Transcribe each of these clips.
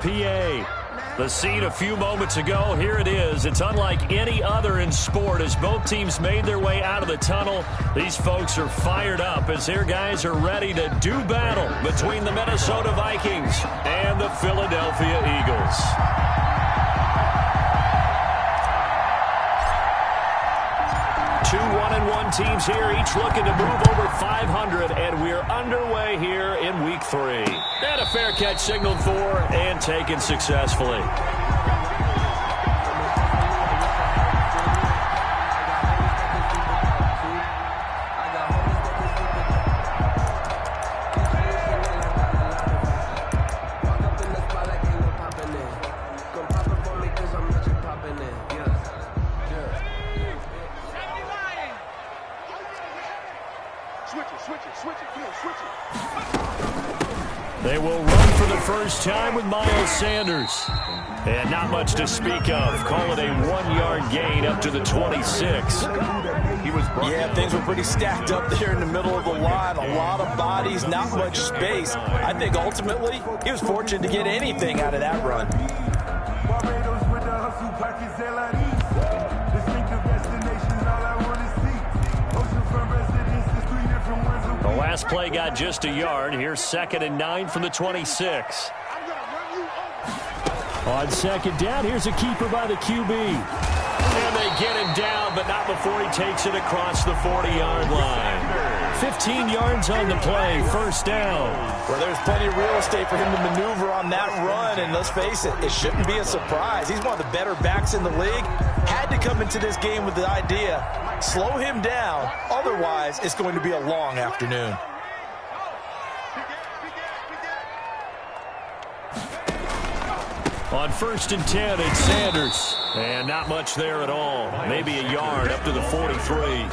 PA. The scene a few moments ago, here it is. It's unlike any other in sport as both teams made their way out of the tunnel. These folks are fired up as their guys are ready to do battle between the Minnesota Vikings and the Philadelphia Eagles. Two 1-1 teams here, each looking to move over 500, and we're underway here in Week 3. And a fair catch signaled for and taken successfully. They will run for the first time with Miles Sanders. And not much to speak of. Call it a 1-yard gain up to the 26. Yeah, things were pretty stacked up there in the middle of the line. A lot of bodies, not much space. I think ultimately he was fortunate to get anything out of that run. The last play got just a yard. Here's 2nd and 9 from the 26. On second down, here's a keeper by the QB. And they get him down, but not before he takes it across the 40-yard line. 15 yards on the play, first down. Well, there's plenty of real estate for him to maneuver on that run, and let's face it, it shouldn't be a surprise. He's one of the better backs in the league. Had to come into this game with the idea, slow him down, otherwise it's going to be a long afternoon. On 1st and 10, it's Sanders. And not much there at all. Maybe a yard up to the 43.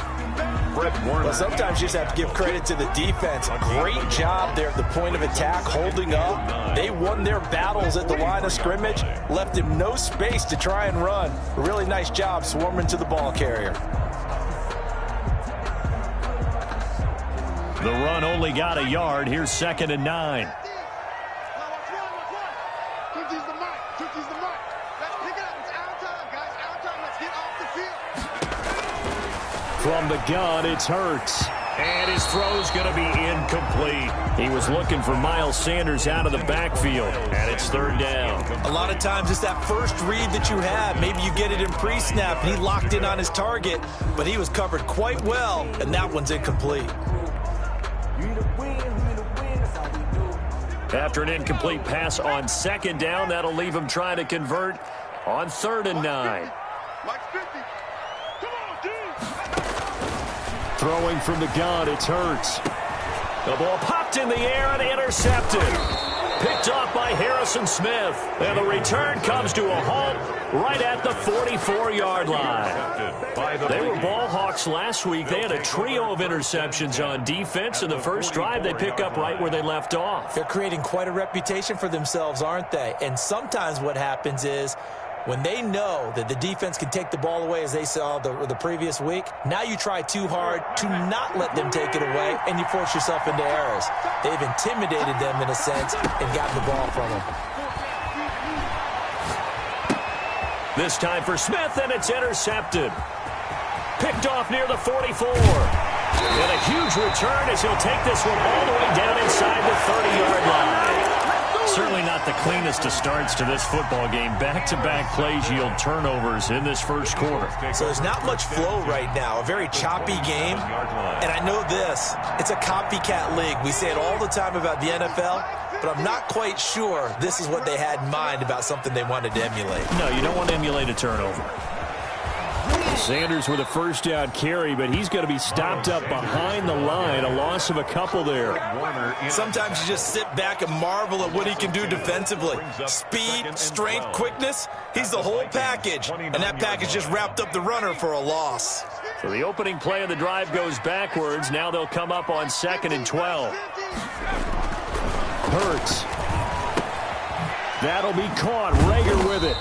Well, sometimes you just have to give credit to the defense. Great job there at the point of attack, holding up. They won their battles at the line of scrimmage, left him no space to try and run. A really nice job swarming to the ball carrier. The run only got a yard. Here's 2nd and 9. From the gun, it's Hurts. And his throw's going to be incomplete. He was looking for Miles Sanders out of the backfield, and it's 3rd down. A lot of times it's that first read that you have. Maybe you get it in pre-snap, and he locked in on his target, but he was covered quite well, and that one's incomplete. After an incomplete pass on 2nd down, that'll leave him trying to convert on 3rd and 9. Throwing from the gun, it's Hurts. The ball popped in the air and intercepted. Picked off by Harrison Smith. And the return comes to a halt right at the 44-yard line. They were ball hawks last week. They had a trio of interceptions on defense. In the first drive, they pick up right where they left off. They're creating quite a reputation for themselves, aren't they? And sometimes what happens is, when they know that the defense can take the ball away, as they saw the previous week, now you try too hard to not let them take it away, and you force yourself into errors. They've intimidated them in a sense and gotten the ball from them. This time for Smith, and it's intercepted. Picked off near the 44. And a huge return as he'll take this one all the way down inside the 30-yard line. Certainly not the cleanest of starts to this football game. Back-to-back plays yield turnovers in this first quarter. So there's not much flow right now. A very choppy game. And I know this. It's a copycat league. We say it all the time about the NFL, but I'm not quite sure this is what they had in mind about something they wanted to emulate. No, you don't want to emulate a turnover. Sanders with a first down carry, but he's going to be stopped up behind the line. A loss of a couple there. Sometimes you just sit back and marvel at what he can do defensively. Speed, strength, quickness. He's the whole package. And that package just wrapped up the runner for a loss. So the opening play of the drive goes backwards. Now they'll come up on 2nd and 12. Hurts. That'll be caught. Rager with it.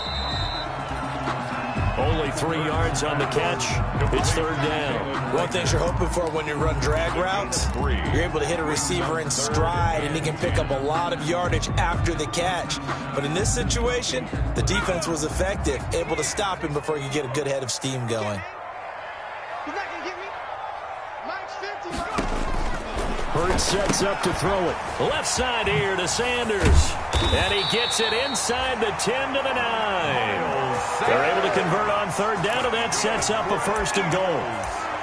Only 3 yards on the catch. It's third down. One thing you're hoping for when you run drag routes, you're able to hit a receiver in stride, and he can pick up a lot of yardage after the catch. But in this situation, the defense was effective, able to stop him before he could get a good head of steam going. Hurts sets up to throw it. Left side here to Sanders. And he gets it inside the 10 to the 9. They're able to convert on third down, and that sets up a first and goal.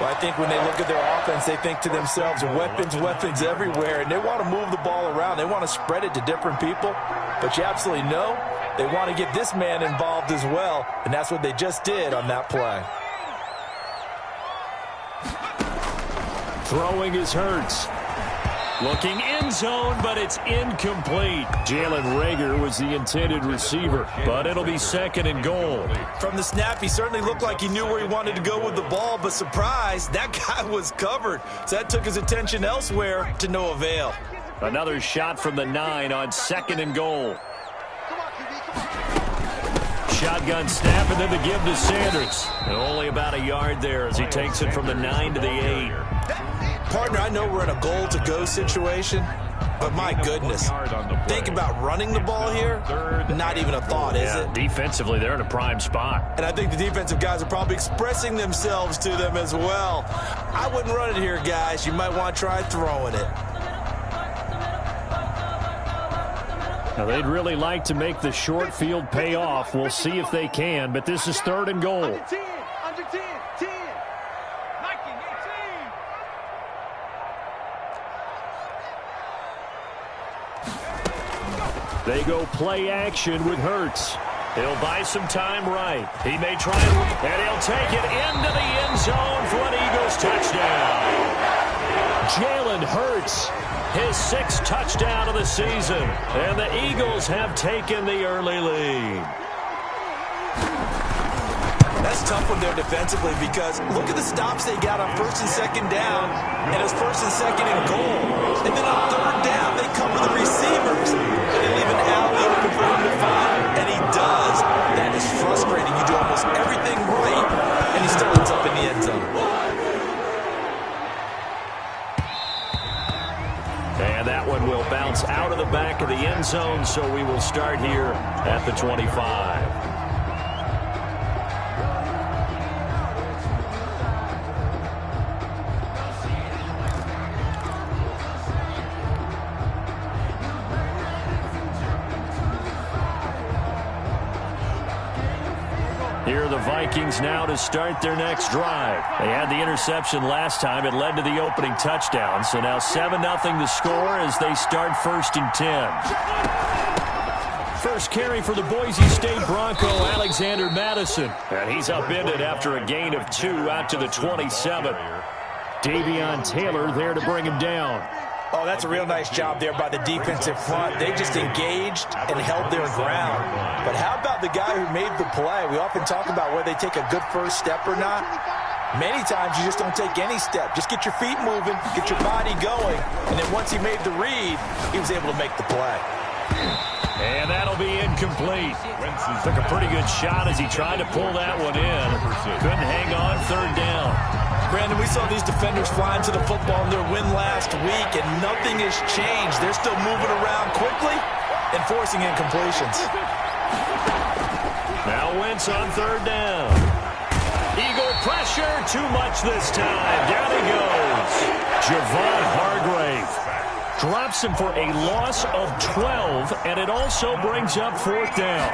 Well, I think when they look at their offense, they think to themselves, weapons everywhere, and they want to move the ball around. They want to spread it to different people. But you absolutely know they want to get this man involved as well, and that's what they just did on that play. Throwing is Hurts. Looking end zone, but it's incomplete. Jalen Reagor was the intended receiver, but it'll be second and goal. From the snap, he certainly looked like he knew where he wanted to go with the ball, but surprise, that guy was covered. So that took his attention elsewhere to no avail. Another shot from the 9 on second and goal. Shotgun snap, and then the give to Sanders. And only about a yard there as he takes it from the 9 to the 8. Partner, I know we're in a goal-to-go situation, but my goodness, think about running the ball here. Not even a thought, is it? Defensively, they're in a prime spot. And I think the defensive guys are probably expressing themselves to them as well. I wouldn't run it here, guys. You might want to try throwing it. Now, they'd really like to make the short field pay off. We'll see if they can, but this is third and goal. Under 10, 10. They go play action with Hurts. He'll buy some time right. He may try and he'll take it into the end zone for an Eagles touchdown. Jalen Hurts, his 6th touchdown of the season, and the Eagles have taken the early lead. That's tough when they're defensively because look at the stops they got on first and second down, and it's first and second and goal. And then on third down, they cover the receivers. They leave an alley open for him to find, and he does. That is frustrating. You do almost everything right, and he still ends up in the end zone. And that one will bounce out of the back of the end zone, so we will start here at the 25. Here are the Vikings now to start their next drive. They had the interception last time. It led to the opening touchdown. So now 7-0 the score as they start first and 10. First carry for the Boise State Bronco, Alexander Madison. And he's upended after a gain of 2 out to the 27. Davion Taylor there to bring him down. Oh, that's a real nice job there by the defensive front. They just engaged and held their ground. But how about the guy who made the play? We often talk about whether they take a good first step or not. Many times you just don't take any step. Just get your feet moving, get your body going, and then once he made the read, he was able to make the play. And that'll be incomplete. Took a pretty good shot as he tried to pull that one in. Couldn't hang on third down. Brandon, we saw these defenders flying to the football in their win last week, and nothing has changed. They're still moving around quickly and forcing incompletions. Now Wentz on third down. Eagle pressure, too much this time. Down he goes. Javon Hargrave drops him for a loss of 12, and it also brings up fourth down.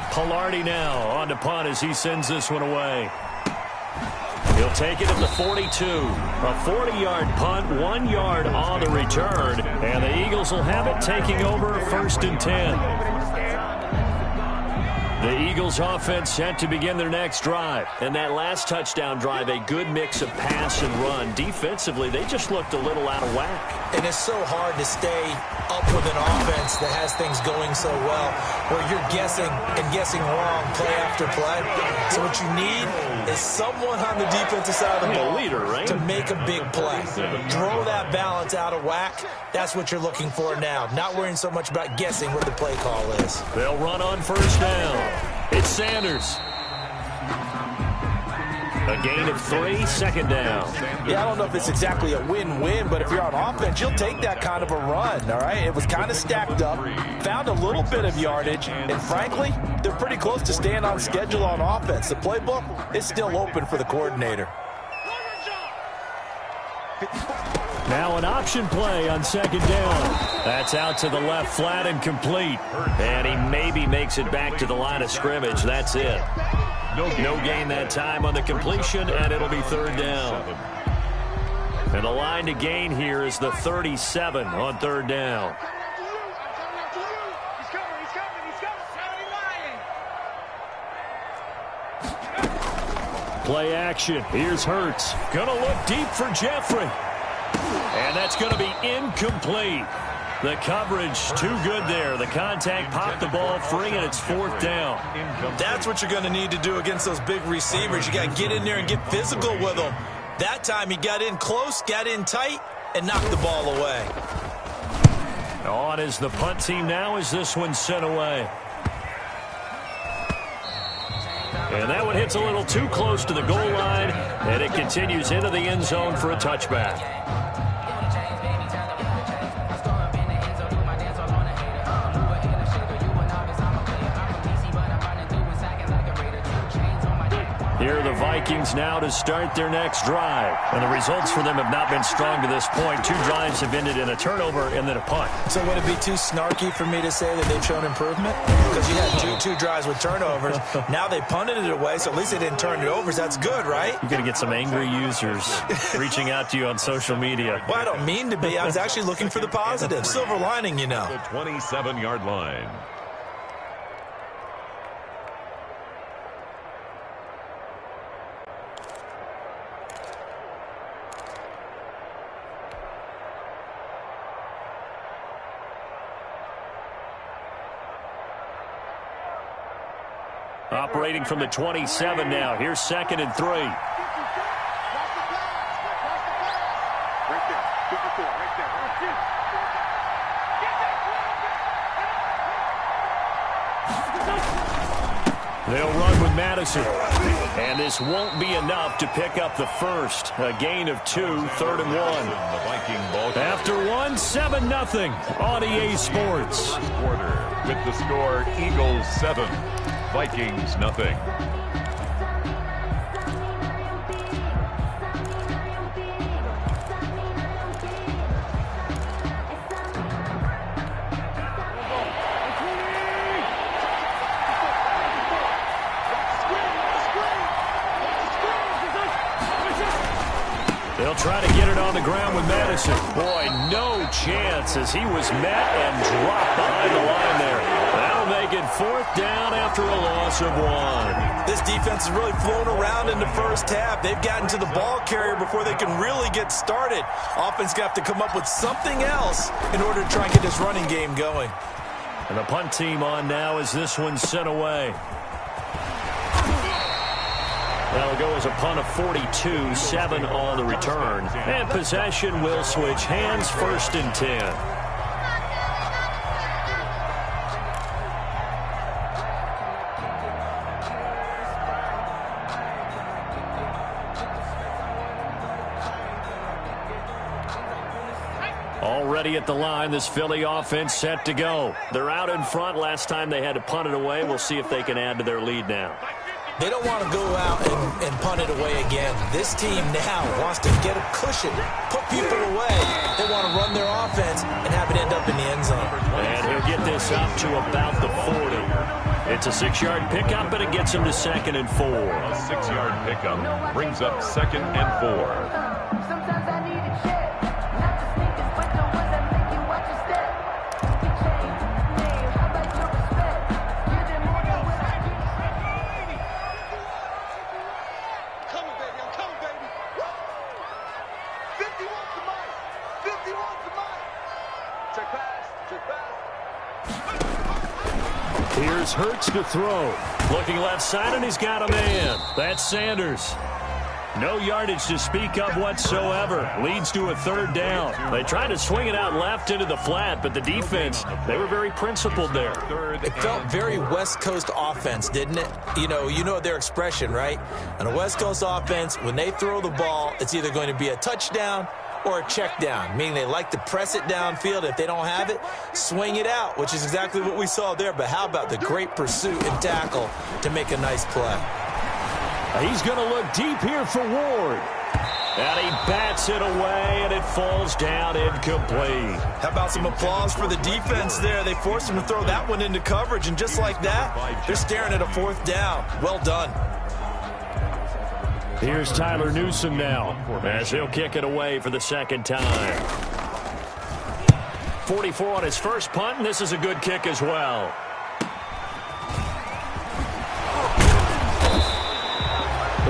Palardy now on to punt as he sends this one away. He'll take it at the 42. A 40-yard punt, 1 yard on the return. And the Eagles will have it taking over first and 10. The Eagles offense set to begin their next drive. And that last touchdown drive, a good mix of pass and run. Defensively, they just looked a little out of whack. And it's so hard to stay up with an offense that has things going so well, where you're guessing and guessing wrong play after play. So what you need is someone on the defensive side of the ball to make a big play. Throw that balance out of whack. That's what you're looking for now. Not worrying so much about guessing what the play call is. They'll run on first down. It's Sanders. A gain of 3, second down. Yeah, I don't know if it's exactly a win-win, but if you're on offense, you'll take that kind of a run, all right? It was kind of stacked up, found a little bit of yardage, and frankly, they're pretty close to staying on schedule on offense. The playbook is still open for the coordinator. Now an option play on second down. That's out to the left, flat and complete. And he maybe makes it back to the line of scrimmage. That's it. No gain that time on the completion, and it'll be third down. And the line to gain here is the 37 on third down. Play action. Here's Hurts. Gonna look deep for Jeffrey. And that's going to be incomplete. The coverage too good there. The contact popped the ball free, and it's fourth down. That's what you're going to need to do against those big receivers. You got to get in there and get physical with them. That time he got in close, got in tight, and knocked the ball away. On is the punt team now as this one's sent away. And that one hits a little too close to the goal line, and it continues into the end zone for a touchback. Here are the Vikings now to start their next drive. And the results for them have not been strong to this point. 2 drives have ended in a turnover and then a punt. So would it be too snarky for me to say that they've shown improvement? Because you had two drives with turnovers. Now they punted it away, so at least they didn't turn it over. So that's good, right? You're going to get some angry users reaching out to you on social media. Well, I don't mean to be. I was actually looking for the positive. Silver lining, you know. The 27-yard line. Operating from the 27 now. Here's 2nd and 3. They'll run with Madison. And this won't be enough to pick up the first. A gain of 2, 3rd and 1. After 1, 7-0 on EA Sports. Quarter with the score Eagles 7, Vikings nothing. They'll try to get it on the ground with Madison. Boy, no chance as he was met and dropped behind the line there. That'll make it 4th down after a loss of 1. This defense has really flown around in the first half. They've gotten to the ball carrier before they can really get started. Offense got to come up with something else in order to try and get this running game going. And the punt team on now as this one's sent away. That'll go as a punt of 42, 7 on the return. And possession will switch hands, 1st and 10. Already at the line, this Philly offense set to go. They're out in front. Last time they had to punt it away. We'll see if they can add to their lead now. They don't want to go out and punt it away again. This team now wants to get a cushion, put people away. They want to run their offense and have it end up in the end zone. And he'll get this up to about the 40. It's a 6-yard pickup, but it gets him to 2nd and 4. A 6-yard pickup brings up 2nd and 4. Sometimes I need a check, not to sneakers, but the ones that make you watch your step. You change the name, how about your respect? Give them more than what I give. Coming, baby, I'm coming, baby. Woo! 51 to Mike. 51 to Mike. Check pass, check pass. Here's Hurts to throw. Looking left side, and he's got a man. That's Sanders. No yardage to speak of whatsoever. Leads to a third down. They tried to swing it out left into the flat, but the defense, they were very principled there. It felt very West Coast offense, didn't it? You know their expression, right? On a West Coast offense, when they throw the ball, it's either going to be a touchdown or a check down, meaning they like to press it downfield. If they don't have it, swing it out, which is exactly what we saw there. But how about the great pursuit and tackle to make a nice play? He's going to look deep here for Ward. And he bats it away, and it falls down incomplete. How about some applause for the defense there? They forced him to throw that one into coverage, and just like that, they're staring at a fourth down. Well done. Here's Tyler Newsome now, as he'll kick it away for the second time. 44 on his first punt, and this is a good kick as well.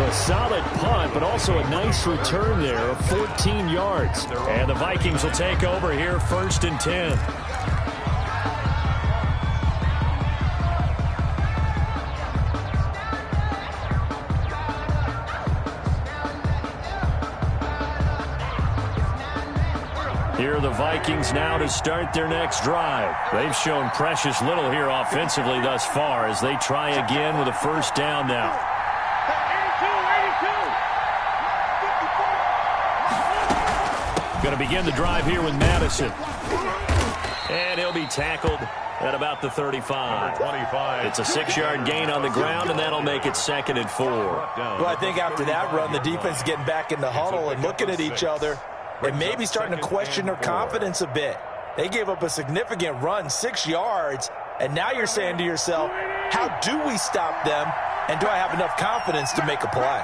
A solid punt, but also a nice return there of 14 yards. And the Vikings will take over here, 1st and 10. Here are the Vikings now to start their next drive. They've shown precious little here offensively thus far as they try again with a first down now. Going to begin the drive here with Madison. And he'll be tackled at about the 35. 25. It's a 6-yard gain on the ground, and that'll make it 2nd and 4. Well, I think after that run, the defense is getting back in the huddle and looking at each other and maybe starting to question their confidence a bit. They gave up a significant run, 6 yards, and now you're saying to yourself, how do we stop them, and do I have enough confidence to make a play?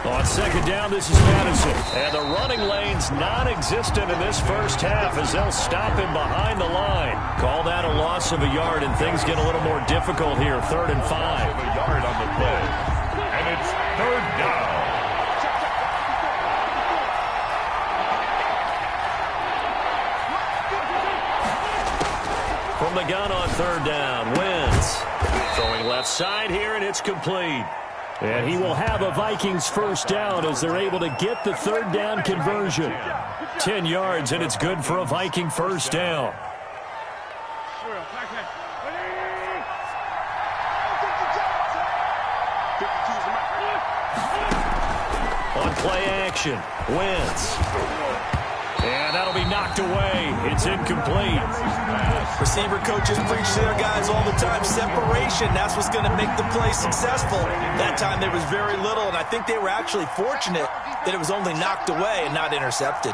On second down, this is Madison. And the running lane's non-existent in this first half as they'll stop him behind the line. Call that a loss of a yard, and things get a little more difficult here. 3rd and 5. A yard on the play. And it's 3rd down. From the gun on 3rd down, Wentz. Throwing left side here, and it's complete. And he will have a Vikings first down as they're able to get the 3rd down conversion. 10 yards, and it's good for a Viking first down. On play action, Wentz. And that'll be knocked away. It's incomplete. Receiver coaches preach to their guys all the time. Separation, that's what's going to make the play successful. That time there was very little, and I think they were actually fortunate that it was only knocked away and not intercepted.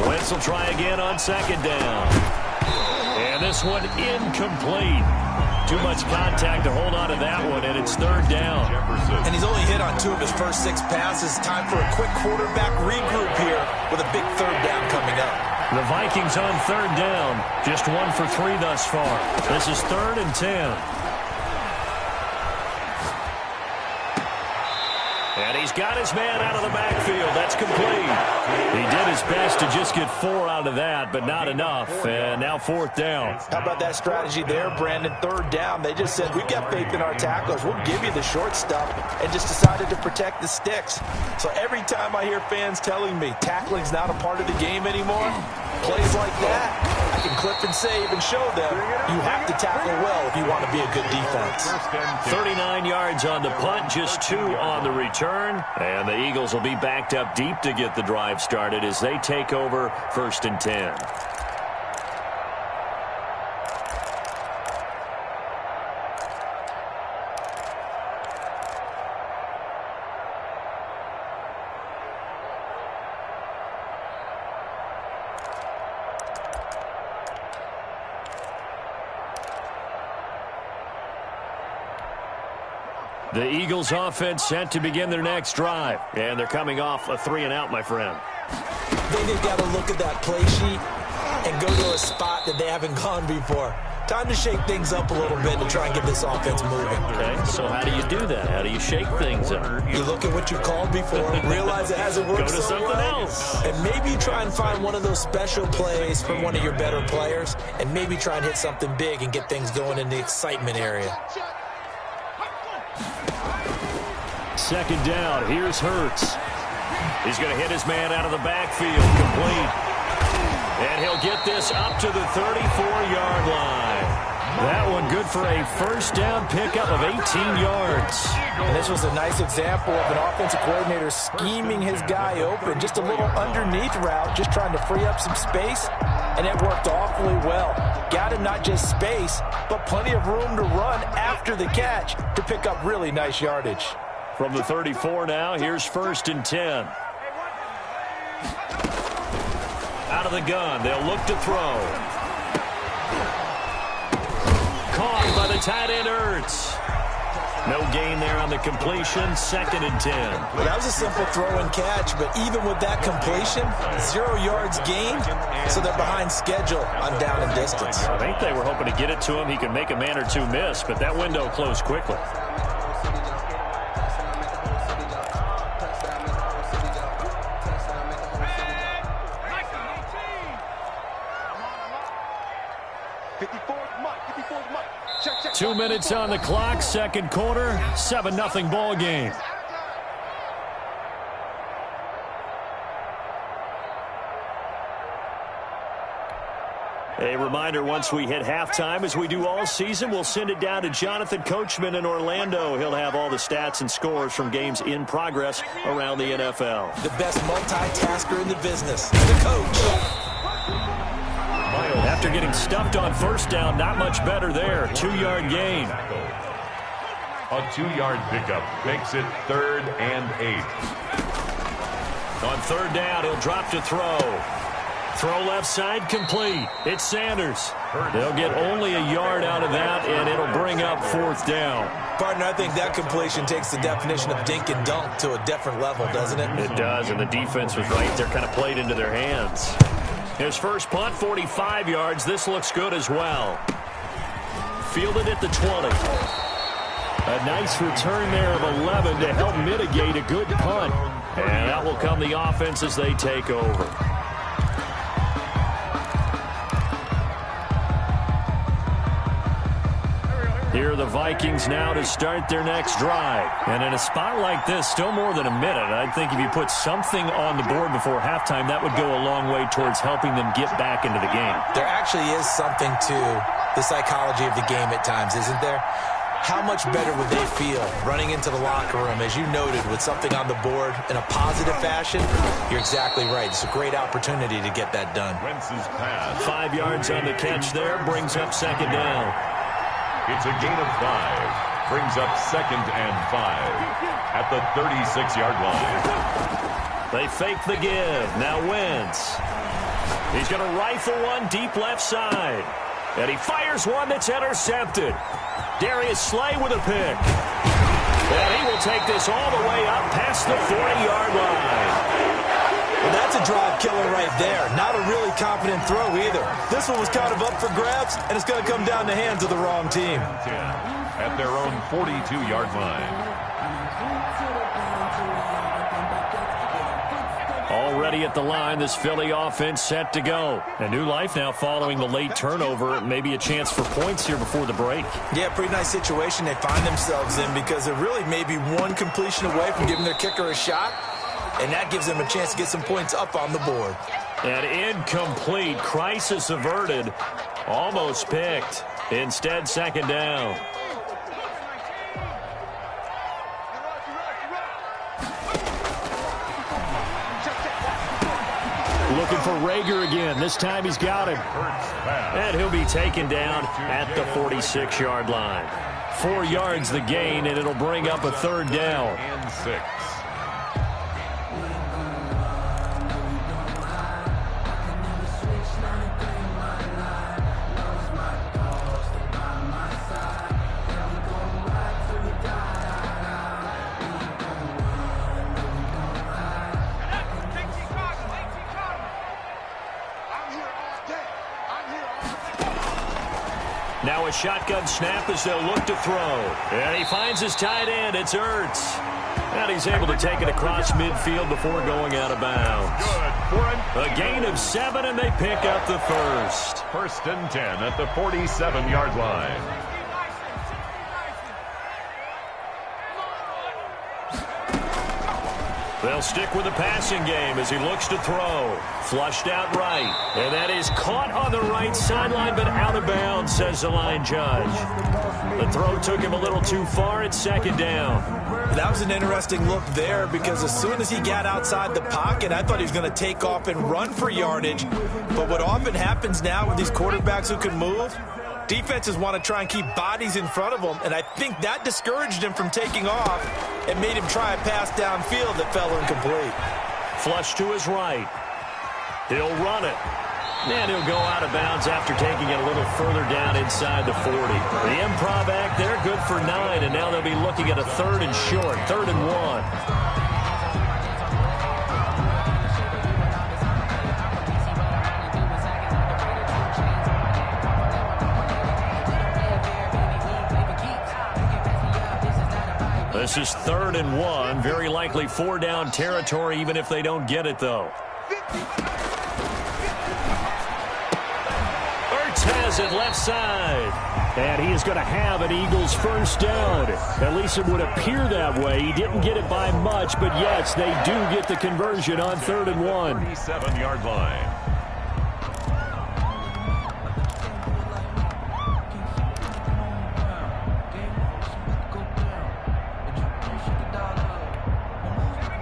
Wentz will try again on 2nd down. And this one incomplete. Too much contact to hold on to that one, and it's 3rd down. And he's only hit on 2 of his first 6 passes. Time for a quick quarterback regroup here with a big 3rd down coming up. The Vikings on 3rd down. Just 1 for 3 thus far. This is 3rd and 10. And he's got his man out of the backfield. That's complete. He did his best to just get 4 out of that, but not enough. And now 4th down. How about that strategy there, Brandon? 3rd down. They just said, we've got faith in our tacklers. We'll give you the short stuff, and just decided to protect the sticks. So every time I hear fans telling me tackling's not a part of the game anymore, plays like that, I can clip and save and show them you have to tackle well if you want to be a good defense. 39 yards on the punt, just 2 on the return. And the Eagles will be backed up deep to get the drive started as they take over 1st and 10. The Eagles offense set to begin their next drive. And they're coming off a 3-and-out, my friend. I think they've got to look at that play sheet and go to a spot that they haven't gone before. Time to shake things up a little bit to try and get this offense moving. Okay, so how do you do that? How do you shake things up? You look at what you called before, realize it hasn't worked Go to so something well, else. and maybe try and find one of those special plays from one of your better players, and maybe try and hit something big and get things going in the excitement area. Second down, here's Hurts. He's going to hit his man out of the backfield, complete. And he'll get this up to the 34-yard line. That one good for a first down pickup of 18 yards. And this was a nice example of an offensive coordinator scheming his guy open. Just a little underneath route, just trying to free up some space, and it worked awfully well. Got him not just space, but plenty of room to run after the catch to pick up really nice yardage. From the 34 now, here's 1st and 10. Out of the gun, they'll look to throw. Caught by the tight end, Hurts. No gain there on the completion, 2nd and 10. Well, that was a simple throw and catch, but even with that completion, 0 yards gained, so they're behind schedule on down and distance. I think they were hoping to get it to him. He could make a man or two miss, but that window closed quickly. Check. 2 minutes on the clock, second quarter, 7-0 ball game. A reminder, once we hit halftime, as we do all season, we'll send it down to Jonathan Coachman in Orlando. He'll have all the stats and scores from games in progress around the NFL. The best multitasker in the business, the coach. After getting stuffed on first down, not much better there. 2-yard gain. A 2-yard pickup makes it 3rd and 8. On 3rd down, he'll drop to throw. Throw left side, complete. It's Sanders. They'll get only a yard out of that, and it'll bring up 4th down. Partner, I think that completion takes the definition of dink and dunk to a different level, doesn't it? It does, and the defense was right there, kind of played into their hands. His first punt, 45 yards. This looks good as well. Fielded at the 20. A nice return there of 11 to help mitigate a good punt. And that will come the offense as they take over. Here are the Vikings now to start their next drive. And in a spot like this, still more than a minute, I think if you put something on the board before halftime, that would go a long way towards helping them get back into the game. There actually is something to the psychology of the game at times, isn't there? How much better would they feel running into the locker room, as you noted, with something on the board in a positive fashion? You're exactly right. It's a great opportunity to get that done. Wentz's pass. 5 yards on the catch there, brings up 2nd down. It's a gain of 5. Brings up 2nd and 5 at the 36-yard line. They fake the give. Now Wentz. He's going to rifle one deep left side. And he fires one that's intercepted. Darius Slay with a pick. And he will take this all the way up past the 40-yard line. Well, that's a drive killer right there. Not a really confident throw either. This one was kind of up for grabs, and it's going to come down the hands of the wrong team. 10 at their own 42-yard line. Already at the line, this Philly offense set to go. A new life now following the late turnover. Maybe a chance for points here before the break. Yeah, pretty nice situation they find themselves in, because they're really maybe one completion away from giving their kicker a shot. And that gives them a chance to get some points up on the board. And incomplete. Crisis averted. Almost picked. Instead, 2nd down. Looking for Rager again. This time he's got him. And he'll be taken down at the 46-yard line. 4 yards the gain, and it'll bring up a 3rd down. And 6. I'm here all day. Now a shotgun snap as they'll look to throw. And he finds his tight end. It's Ertz. And he's able to take it across midfield before going out of bounds. A gain of 7, and they pick up the first. 1st and 10 at the 47-yard line. They'll stick with the passing game as he looks to throw. Flushed out right. And that is caught on the right sideline, but out of bounds, says the line judge. The throw took him a little too far. It's 2nd down. That was an interesting look there because as soon as he got outside the pocket, I thought he was going to take off and run for yardage. But what often happens now with these quarterbacks who can move, defenses want to try and keep bodies in front of them, and I think that discouraged him from taking off and made him try a pass downfield that fell incomplete. Flush to his right. He'll run it. And he'll go out of bounds after taking it a little further down inside the 40. The improv act there, good for 9, and now they'll be looking at a 3rd and short, 3rd and 1. This is 3rd and 1. Very likely 4-down territory, even if they don't get it, though. Ertz has it left side. And he is going to have an Eagles first down. At least it would appear that way. He didn't get it by much, but yes, they do get the conversion on 3rd and 1. 37-yard line.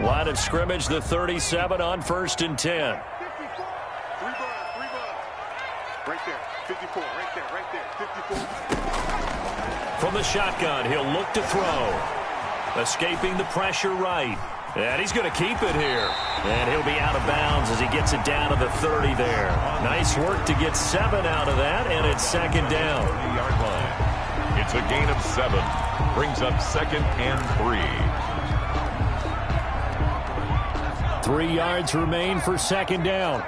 Line of scrimmage, the 37 on 1st and 10. 3 balls. Right there, 54, right there, 54. From the shotgun, he'll look to throw. Escaping the pressure right. And he's going to keep it here. And he'll be out of bounds as he gets it down to the 30 there. Nice work to get 7 out of that, and it's 2nd down. 30-yard line. It's a gain of 7. Brings up 2nd and 3. 3 yards remain for 2nd down.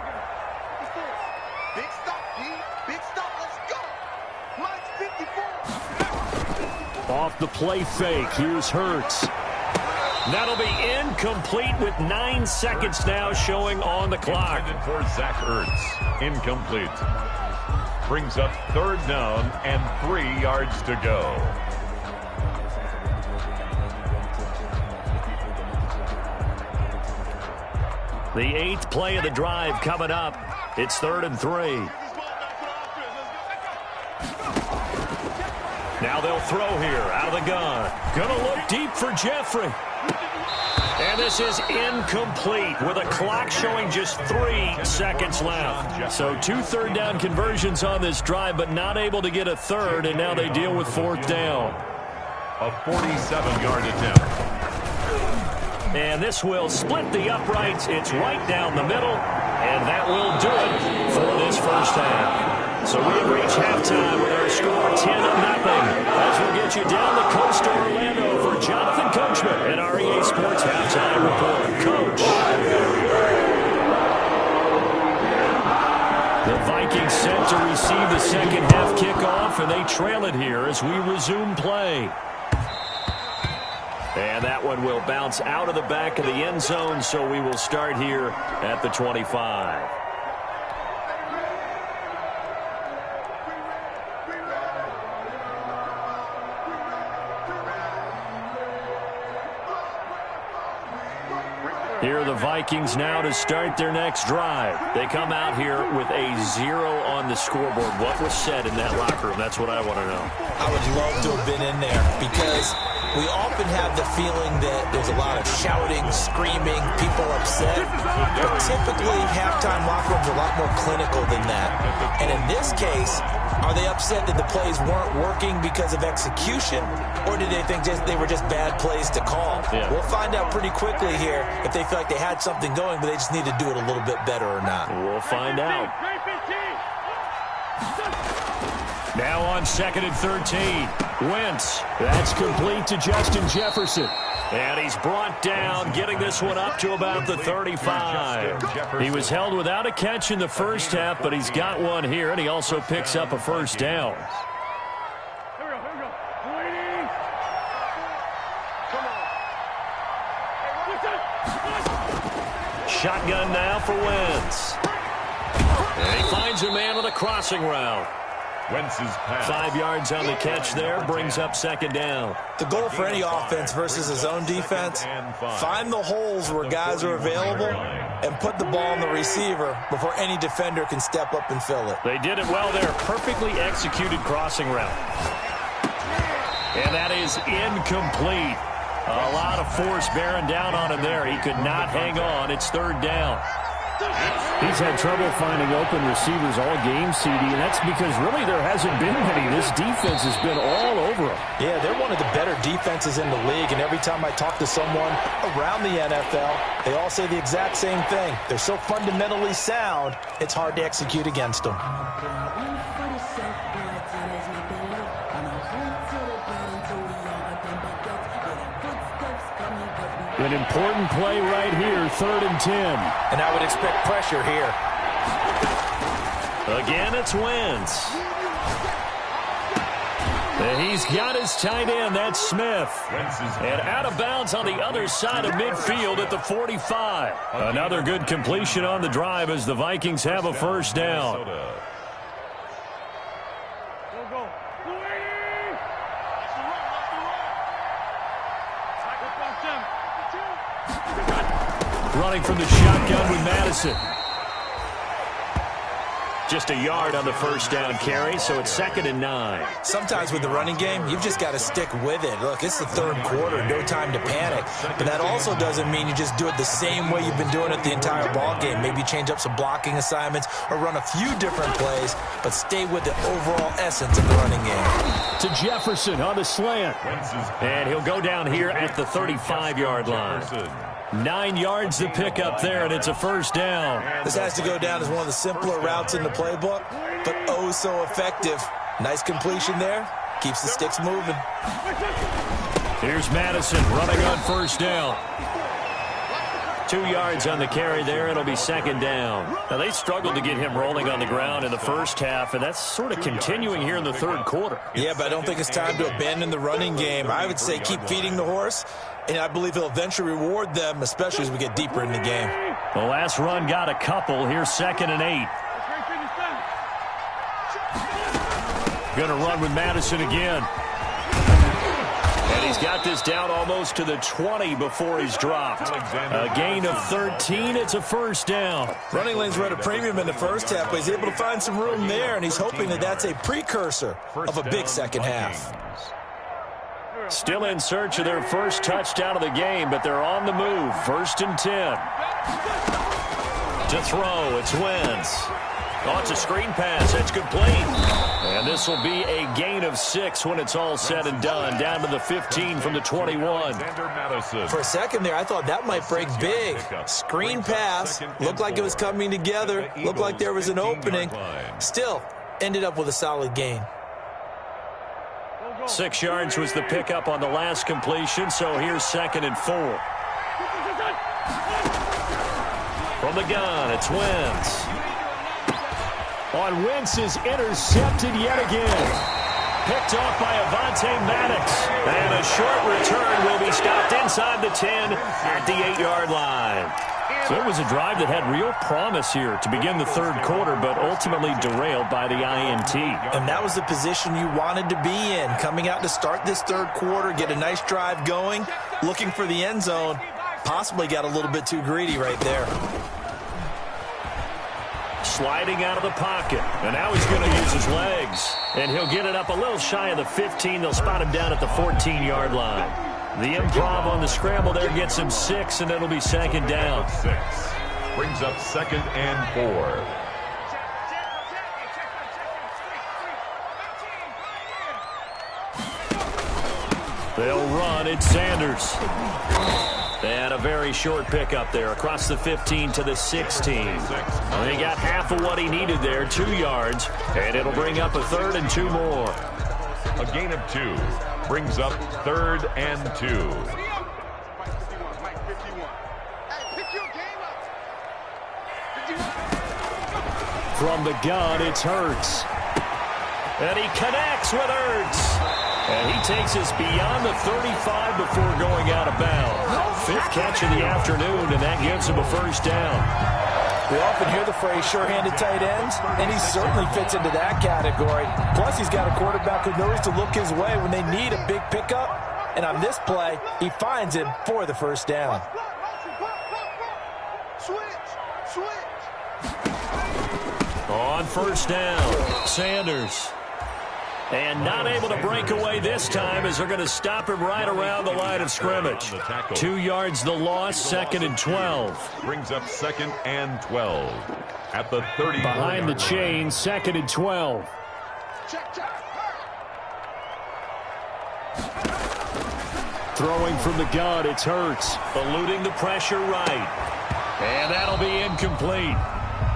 Big stop, D. Big stop, let's go. Mike's 54. Off the play fake, here's Hurts. That'll be incomplete with 9 seconds now showing on the clock. Intended for Zach Ertz. Incomplete. Brings up 3rd down and 3 yards to go. The 8th play of the drive coming up. It's 3rd and 3. Now they'll throw here out of the gun. Gonna look deep for Jeffrey. And this is incomplete with a clock showing just 3 seconds left. So 2 3rd down conversions on this drive, but not able to get a 3rd, and now they deal with 4th down. A 47-yard attempt. And this will split the uprights. It's right down the middle, and that will do it for this first half. So we have reached halftime with our score 10-0. As we'll get you down the coast to Orlando for Jonathan Coachman at our EA Sports Halftime Report. Coach. The Vikings set to receive the second half kickoff, and they trail it here as we resume play. And that one will bounce out of the back of the end zone, so we will start here at the 25. Here are the Vikings now to start their next drive. They come out here with a 0 on the scoreboard. What was said in that locker room? That's what I want to know. I would love to have been in there because we often have the feeling that there's a lot of shouting, screaming, people upset. But typically, halftime locker rooms are a lot more clinical than that. And in this case, are they upset that the plays weren't working because of execution, or did they think they were just bad plays to call? Yeah. We'll find out pretty quickly here if they feel like they had something going, but they just need to do it a little bit better or not. We'll find out. Now on 2nd and 13. Wentz. That's complete to Justin Jefferson. And he's brought down, getting this one up to about the 35. He was held without a catch in the first half, but he's got one here, and he also picks up a first down. shotgun now for Wentz. And he finds a man with a crossing route. Wentz's pass. 5 yards on the catch there, brings up second down. The goal for any offense versus his own defense, find the holes where guys are available and put the ball on the receiver before any defender can step up and fill it. They did it well there. Perfectly executed crossing route. And that is incomplete. A lot of force bearing down on him there. He could not hang on. It's third down. He's had trouble finding open receivers all game, CD, and that's because really there hasn't been many. This defense has been all over him. Yeah, they're one of the better defenses in the league, and every time I talk to someone around the NFL, they all say the exact same thing. They're so fundamentally sound, it's hard to execute against them. An important play right here, 3rd and 10. And I would expect pressure here. Again, it's Wentz. And he's got his tight end, that's Smith. And out of bounds on the other side of midfield at the 45. Another good completion on the drive as the Vikings have a first down. Running from the shotgun with Madison. Just a yard on the first down carry, so it's 2nd and 9. Sometimes with the running game, you've just got to stick with it. Look, it's the 3rd quarter, no time to panic. But that also doesn't mean you just do it the same way you've been doing it the entire ball game. Maybe change up some blocking assignments or run a few different plays, but stay with the overall essence of the running game. To Jefferson on the slant. And he'll go down here at the 35-yard line. 9 yards to pick up there, and it's a first down. This has to go down as one of the simpler routes in the playbook, but oh so effective. Nice completion there. Keeps the sticks moving. Here's Madison running on first down. 2 yards on the carry there. It'll be 2nd down. Now, they struggled to get him rolling on the ground in the first half, and that's sort of continuing here in the 3rd quarter. Yeah, but I don't think it's time to abandon the running game. I would say keep feeding the horse, and I believe he'll eventually reward them, especially as we get deeper in the game. The last run got a couple. Here's 2nd and 8. Going to run with Madison again. And he's got this down almost to the 20 before he's dropped. A gain of 13. It's a first down. Running lanes were at a premium in the first half, but he's able to find some room there, and he's hoping that that's a precursor of a big second half. Still in search of their first touchdown of the game, but they're on the move. 1st and 10. To throw, it's Wentz. Oh, it's a screen pass. It's complete. And this will be a gain of 6 when it's all said and done. Down to the 15 from the 21. For a second there, I thought that might break big. Screen pass. Looked like it was coming together. Looked like there was an opening. Still, ended up with a solid gain. 6 yards was the pickup on the last completion, so here's 2nd and 4. From the gun, it's Wentz. On Wentz is intercepted yet again. Picked off by Avonte Maddox. And a short return will be stopped inside the 10 at the 8-yard line. So it was a drive that had real promise here to begin the 3rd quarter, but ultimately derailed by the INT. And that was the position you wanted to be in. Coming out to start this 3rd quarter, get a nice drive going, looking for the end zone. Possibly got a little bit too greedy right there. Sliding out of the pocket. And now he's going to use his legs. And he'll get it up a little shy of the 15. They'll spot him down at the 14-yard line. The improv on the scramble there gets him 6, and it'll be 2nd down. 6. Brings up 2nd and 4. They'll run. It's Sanders. And a very short pickup there across the 15 to the 16. And he got half of what he needed there, 2 yards. And it'll bring up a 3rd and 2 more. A gain of 2. Brings up 3rd and 2. From the gun, it's Hurts. And he connects with Hurts. And he takes us beyond the 35 before going out of bounds. fifth catch of the afternoon, and that gives him a first down. We often hear the phrase sure-handed tight ends, and he certainly fits into that category. Plus, he's got a quarterback who knows to look his way when they need a big pickup. And on this play, he finds him for the first down. On first down, Sanders. And not able to break away this time as they're going to stop him right around the line of scrimmage. 2 yards the loss, 2nd and 12. Brings up 2nd and 12 at the 30. Behind the chain, 2nd and 12. Throwing from the gun, it's Hurts. Eluding the pressure right. And that'll be incomplete.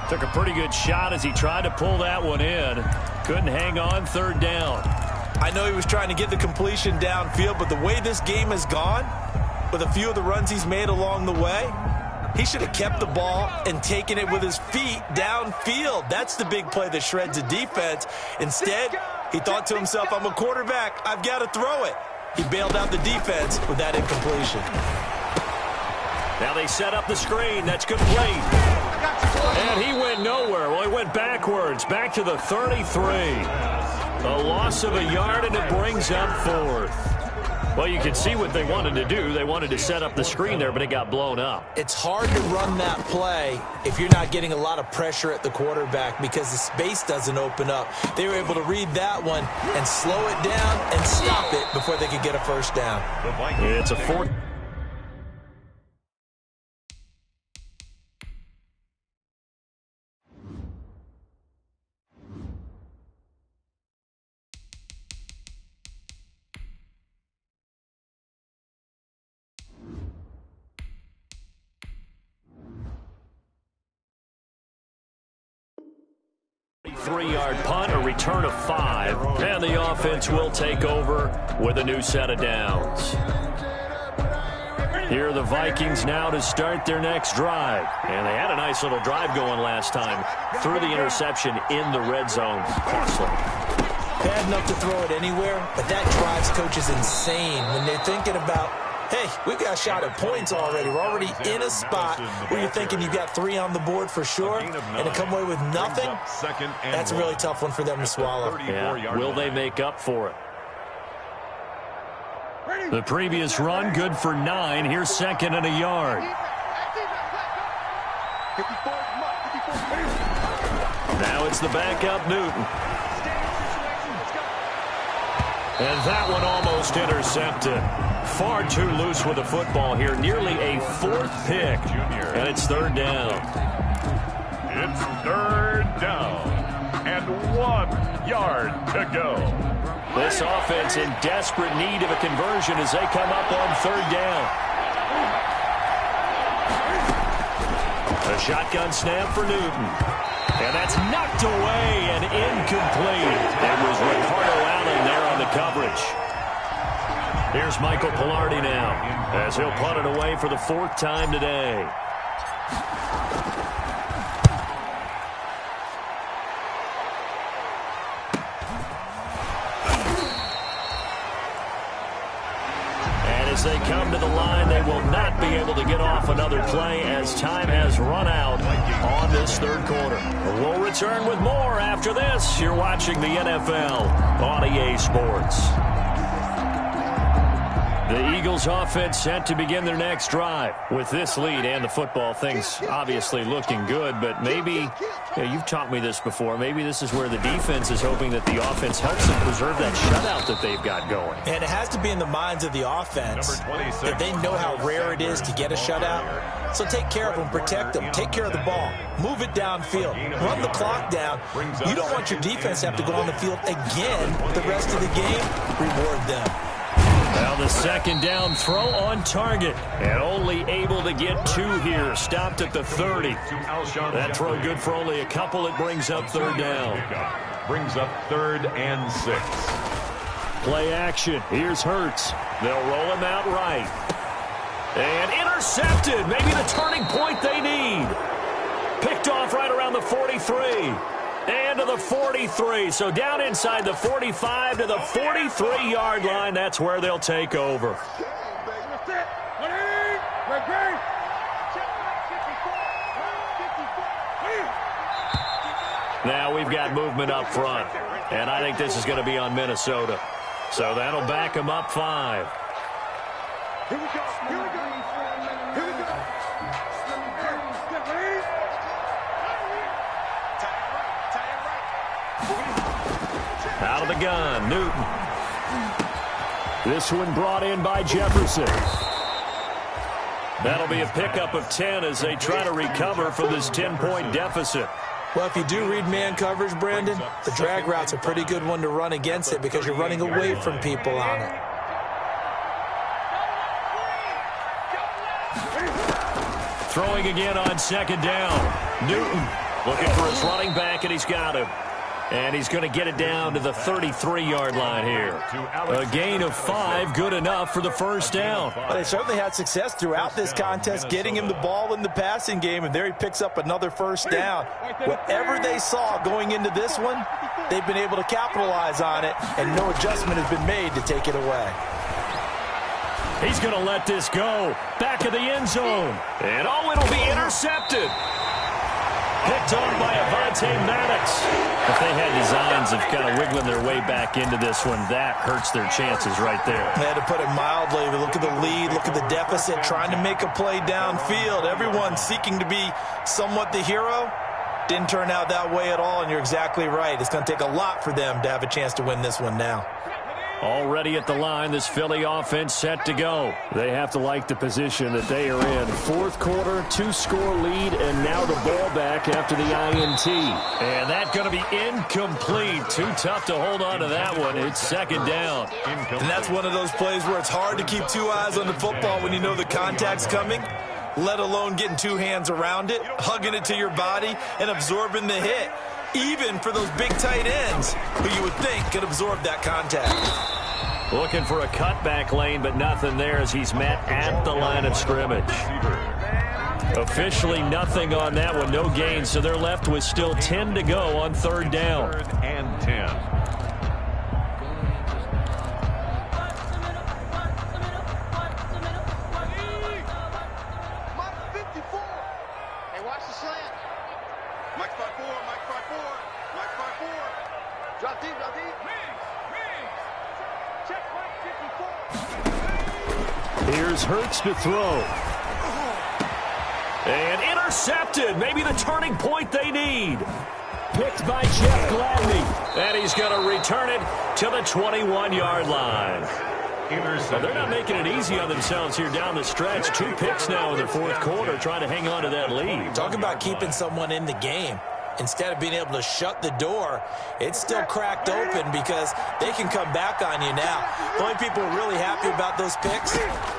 Took a pretty good shot as he tried to pull that one in. Couldn't hang on, 3rd down. I know he was trying to get the completion downfield, but the way this game has gone, with a few of the runs he's made along the way, he should have kept the ball and taken it with his feet downfield. That's the big play that shreds a defense. Instead, he thought to himself, I'm a quarterback, I've got to throw it. He bailed out the defense with that incompletion. Now they set up the screen. That's complete. And he went nowhere. Well, he went backwards, back to the 33. A loss of a yard, and it brings up 4th. Well, you can see what they wanted to do. They wanted to set up the screen there, but it got blown up. It's hard to run that play if you're not getting a lot of pressure at the quarterback because the space doesn't open up. They were able to read that one and slow it down and stop it before they could get a first down. It's a 4th. Three-yard punt, a return of 5, and the offense will take over with a new set of downs. Here are the Vikings now to start their next drive. And they had a nice little drive going last time. Threw the interception in the red zone. Costly. Bad enough to throw it anywhere, but that drives coaches insane when they're thinking about, hey, we've got a shot at points already. We're already in a spot where you're thinking you've got 3 on the board for sure, and to come away with nothing, that's a really tough one for them to swallow. Yeah. Will they make up for it? The previous run, good for 9. Here's 2nd and a yard. Now it's the backup, Newton. And that one almost intercepted. Far too loose with the football here. Nearly a 4th pick. And it's 3rd down. It's 3rd down. And 1 yard to go. This offense in desperate need of a conversion as they come up on 3rd down. A shotgun snap for Newton. And that's knocked away and incomplete. It was Ricardo Allen there on the coverage. Here's Michael Pilardi now as he'll punt it away for the 4th time today. As they come to the line, they will not be able to get off another play as time has run out on this 3rd quarter. We'll return with more after this. You're watching the NFL on EA Sports. The Eagles offense set to begin their next drive. With this lead and the football, things obviously looking good, but maybe, you've taught me this before, maybe this is where the defense is hoping that the offense helps them preserve that shutout that they've got going. And it has to be in the minds of the offense that they know how rare it is to get a shutout. So take care of them, protect them, take care of the ball, move it downfield, run the clock down. You don't want your defense to have to go on the field again the rest of the game. Reward them. Now the 2nd down throw on target. And only able to get 2 here. Stopped at the 30. That throw good for only a couple. It brings up 3rd down. Brings up 3rd and 6. Play action. Here's Hurts. They'll roll him out right. And intercepted. Maybe the turning point they need. Picked off right around the 43. And to the 43. So down inside the 45 to the 43-yard line. That's where they'll take over. Now we've got movement up front, and I think this is going to be on Minnesota. So that'll back them up 5. Here we go. Here we go. Here we go. Out of the gun, Newton. This one brought in by Jefferson. That'll be a pickup of 10 as they try to recover from this 10-point deficit. Well, if you do read man coverage, Brandon, the drag route's a pretty good one to run against it because you're running away from people on it. Throwing again on second down. Newton looking for his running back, and he's got him. And he's going to get it down to the 33-yard line here. A gain of 5, good enough for the first down. Well, they certainly had success throughout this contest, getting him the ball in the passing game, and there he picks up another first down. Whatever they saw going into this one, they've been able to capitalize on it, and no adjustment has been made to take it away. He's going to let this go. Back of the end zone. And it'll be intercepted. Picked on by Avonte Maddox. If they had designs of kind of wiggling their way back into this one, that hurts their chances right there. They had to put it mildly. Look at the lead, look at the deficit, trying to make a play downfield. Everyone seeking to be somewhat the hero. Didn't turn out that way at all, and you're exactly right. It's going to take a lot for them to have a chance to win this one now. Already at the line, this Philly offense set to go. They have to like the position that they are in. Fourth quarter, 2-score lead, and now the ball back after the INT. And that's going to be incomplete. Too tough to hold on to that one. It's second down. And that's one of those plays where it's hard to keep 2 eyes on the football when you know the contact's coming, let alone getting 2 hands around it, hugging it to your body, and absorbing the hit. Even for those big tight ends who you would think could absorb that contact. Looking for a cutback lane, but nothing there as he's met at the line of scrimmage. Officially nothing on that one, no gain, so they're left with still 10 to go on third down. 3rd and 10. Drop deep, drop deep. Check point 54. Here's Hurts to throw. And intercepted. Maybe the turning point they need. Picked by Jeff Gladney. And he's going to return it to the 21-yard line. Well, they're not making it easy on themselves here down the stretch. 2 picks now in the fourth quarter, trying to hang on to that lead. Talk about keeping someone in the game. Instead of being able to shut the door, it's still cracked open because they can come back on you now. The only people who are really happy about those picks,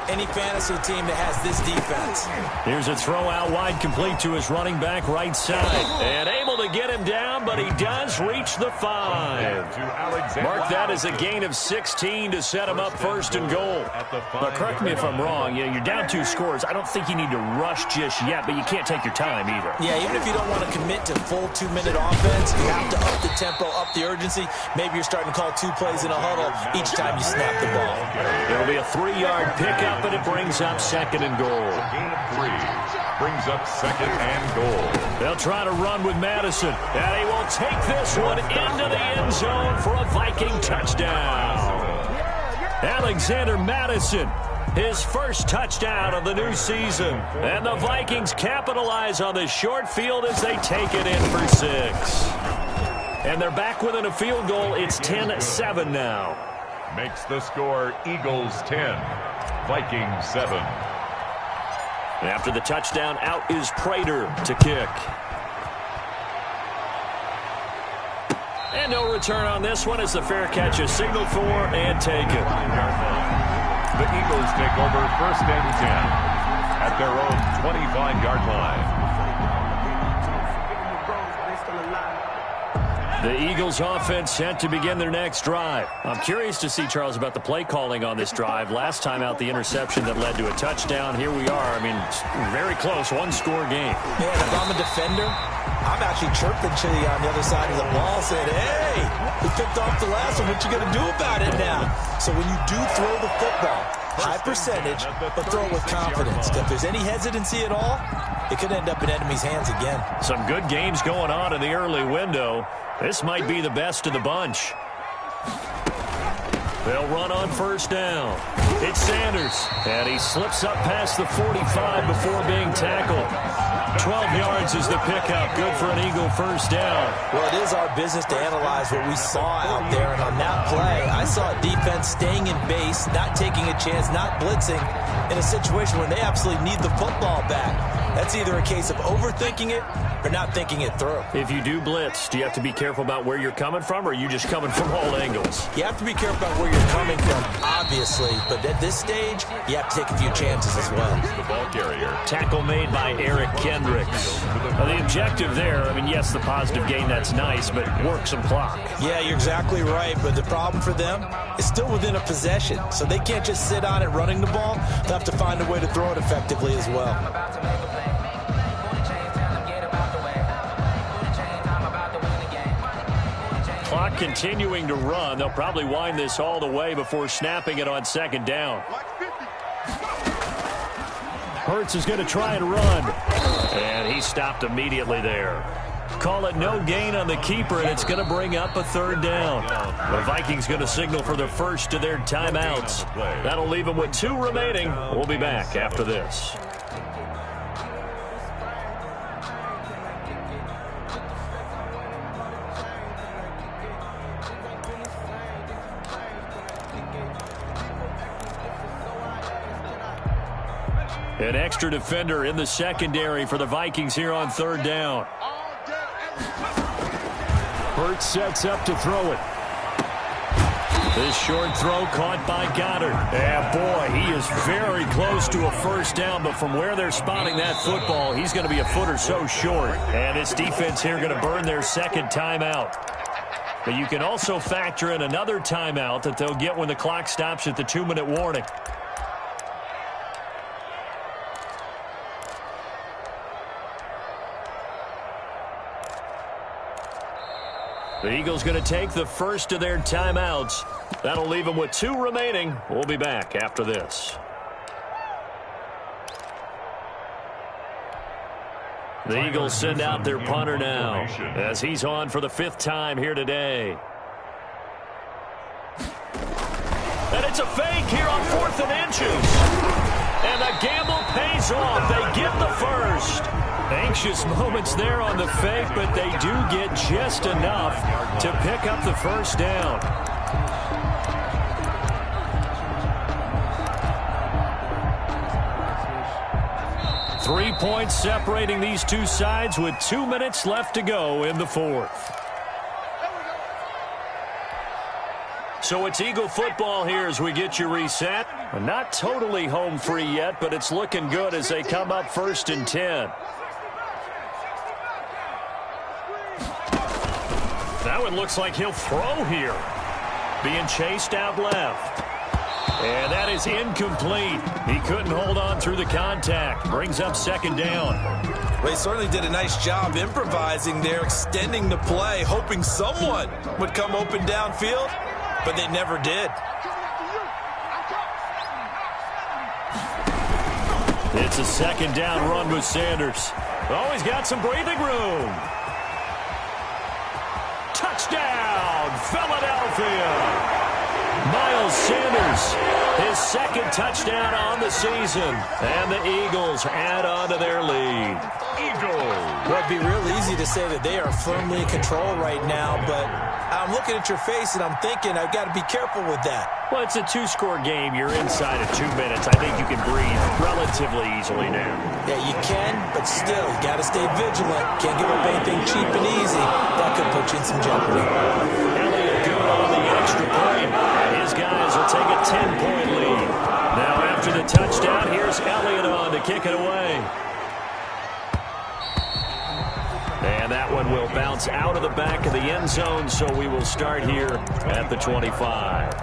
any fantasy team that has this defense. Here's a throw out wide, complete to his running back right side. And able to get him down, but he does reach the 5. Mark that as a gain of 16 to set him up first and goal. Now, correct me if I'm wrong. You're down 2 scores. I don't think you need to rush just yet, but you can't take your time either. Yeah, even if you don't want to commit to full 2-minute offense, you have to up the tempo, up the urgency. Maybe you're starting to call 2 plays in a huddle each time you snap the ball. It'll be a 3-yard pickup, and it brings up second and goal. Gain of 3 brings up second and goal. They'll try to run with Madison, and he will take this one into the end zone for a Viking touchdown. Alexander Madison, his first touchdown of the new season. And the Vikings capitalize on this short field as they take it in for 6. And they're back within a field goal. It's 10-7 now. Makes the score Eagles 10, Vikings 7. After the touchdown, out is Prater to kick. And no return on this one as the fair catch is signaled for and taken. The Eagles take over 1st and 10 at their own 25-yard line. The Eagles offense set to begin their next drive. I'm curious to see, Charles, about the play calling on this drive. Last time out, the interception that led to a touchdown. Here we are. I mean, very close, 1-score game. Man, if I'm a defender, I'm actually chirping to you on the other side of the ball, saying, hey, we picked off the last one. What you going to do about it now? So when you do throw the football, high percentage, but throw it with confidence. If there's any hesitancy at all, it could end up in enemy's hands again. Some good games going on in the early window. This might be the best of the bunch. They'll run on first down. It's Sanders, and he slips up past the 45 before being tackled. 12 yards is the pickup. Good for an Eagle first down. Well, it is our business to analyze what we saw out there, and on that play, I saw a defense staying in base, not taking a chance, not blitzing in a situation where they absolutely need the football back. That's either a case of overthinking it or not thinking it through. If you do blitz, do you have to be careful about where you're coming from, or are you just coming from all angles? You have to be careful about where you're coming from, obviously, but at this stage, you have to take a few chances as well. The ball carrier. Tackle made by Eric Kendricks. The objective there, I mean, yes, the positive gain, that's nice, but work some clock. Yeah, you're exactly right, but the problem for them is still within a possession, so they can't just sit on it running the ball. They'll have to find a way to throw it effectively as well. Clock continuing to run. They'll probably wind this all the way before snapping it on second down. Hurts is going to try and run. And he stopped immediately there. Call it no gain on the keeper, and it's going to bring up a third down. The Vikings going to signal for the first of their timeouts. That'll leave them with 2 remaining. We'll be back after this. An extra defender in the secondary for the Vikings here on third down. Hurts sets up to throw it. This short throw caught by Goddard. And boy, he is very close to a first down, but from where they're spotting that football, he's going to be a foot or so short. And this defense here going to burn their second timeout. But you can also factor in another timeout that they'll get when the clock stops at the 2-minute warning. The Eagles going to take the first of their timeouts. That'll leave them with 2 remaining. We'll be back after this. The Eagles send out their punter now as he's on for the 5th time here today. And it's a fake here on 4th and inches. And the gamble pays off. They get the first. Anxious moments there on the fake, but they do get just enough to pick up the first down. Three points separating these two sides with 2 minutes left to go in the 4th. So it's Eagle football here as we get you reset. Not totally home free yet, but it's looking good as they come up 1st and 10. That one looks like he'll throw here. Being chased out left. And that is incomplete. He couldn't hold on through the contact. Brings up 2nd down. Well, he certainly did a nice job improvising there, extending the play, hoping someone would come open downfield, but they never did. It's a 2nd down run with Sanders. Oh, he's got some breathing room. Touchdown, Philadelphia. Miles Sanders, his 2nd touchdown on the season. And the Eagles add on to their lead. Eagles. Well, it'd be real easy to say that they are firmly in control right now, but I'm looking at your face and I'm thinking I've got to be careful with that. Well, it's a 2-score game. You're inside of 2 minutes. I think you can breathe relatively easily now. Yeah, you can, but still, you got to stay vigilant. Can't give up anything cheap and easy. That could put you in some jeopardy. Elliott good on the extra point. His guys will take a 10-point lead. Now after the touchdown, here's Elliott on to kick it away. And that one will bounce out of the back of the end zone, so we will start here at the 25.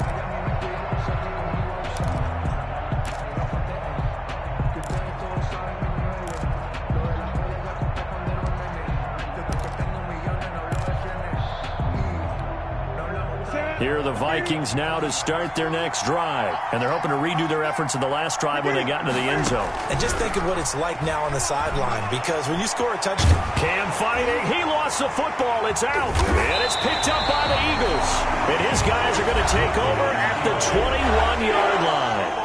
Here are the Vikings now to start their next drive. And they're hoping to redo their efforts in the last drive when they got into the end zone. And just think of what it's like now on the sideline, because when you score a touchdown. Cam fighting. He lost the football. It's out. And it's picked up by the Eagles. And his guys are going to take over at the 21-yard line.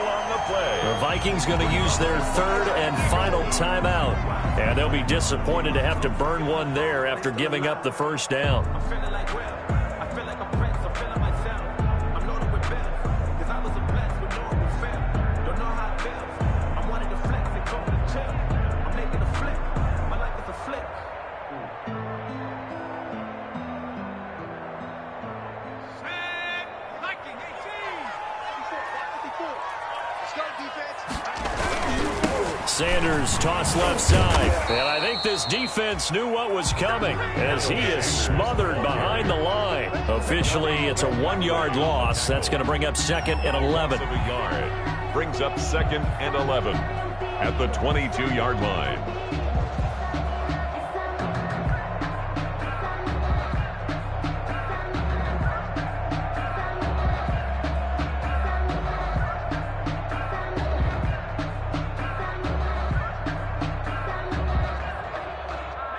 The Vikings going to use their third and final timeout. And they'll be disappointed to have to burn one there after giving up the first down. Sanders toss left side. And I think this defense knew what was coming as he is smothered behind the line. Officially, it's a 1-yard loss. That's going to bring up 2nd and 11. Brings up 2nd and 11 at the 22-yard line.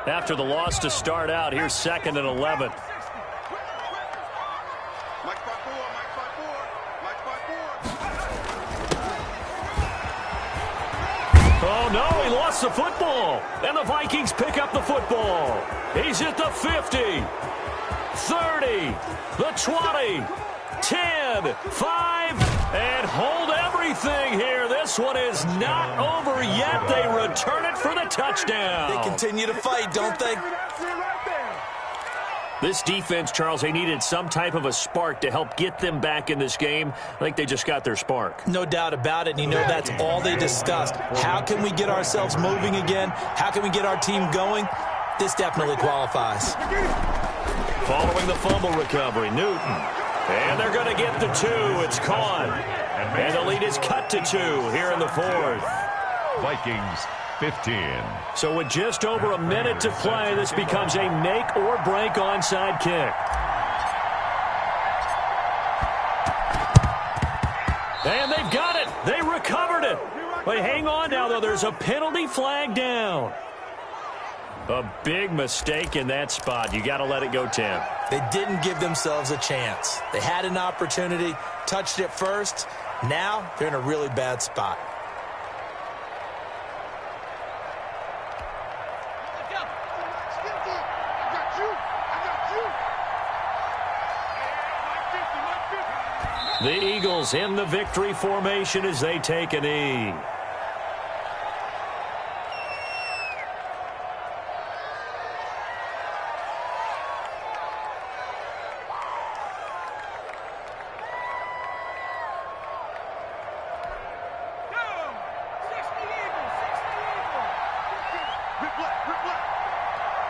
After the loss to start out, here's 2nd and 11. Oh, no, he lost the football. And the Vikings pick up the football. He's at the 50, 30, the 20, 10, 5, and hold everything here. This one is not over yet. They return it for the touchdown. They continue to fight, don't they? This defense, Charles, they needed some type of a spark to help get them back in this game. I think they just got their spark. No doubt about it. And you know that's all they discussed. How can we get ourselves moving again? How can we get our team going? This definitely qualifies. Following the fumble recovery, Newton. And they're going to get the 2. It's caught. And the lead is cut to 2 here in the 4th. Vikings 15. So with just over a minute to play, this becomes a make-or-break onside kick. And they've got it. They recovered it. But hang on now, though. There's a penalty flag down. A big mistake in that spot. You got to let it go, Tim. They didn't give themselves a chance. They had an opportunity, touched it first. Now they're in a really bad spot. The Eagles in the victory formation as they take a knee.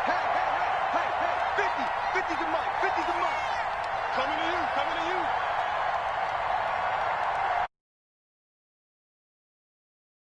Hey, 50 to Mike, 50 to Mike. Coming to you, coming